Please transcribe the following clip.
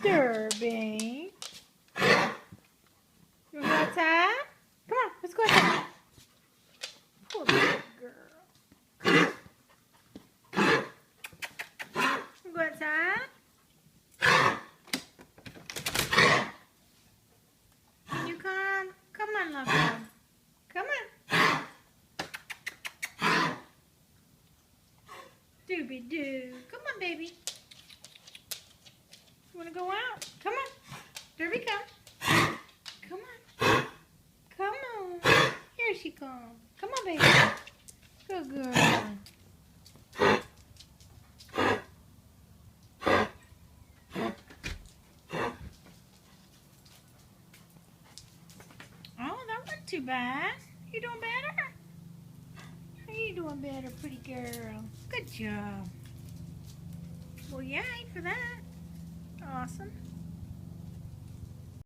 Derby. You wanna go outside? Come on, let's go outside. Poor baby girl. You go outside? You come? Come on, love one. Come on. Doobie doo. Come on, baby. You wanna go out? Come on. Derby, come. Come on. Come on. Here she comes. Come on, baby. Good girl. Oh, that wasn't too bad. You doing better? You doing better, pretty girl. Good job. Well, yay for that. Awesome.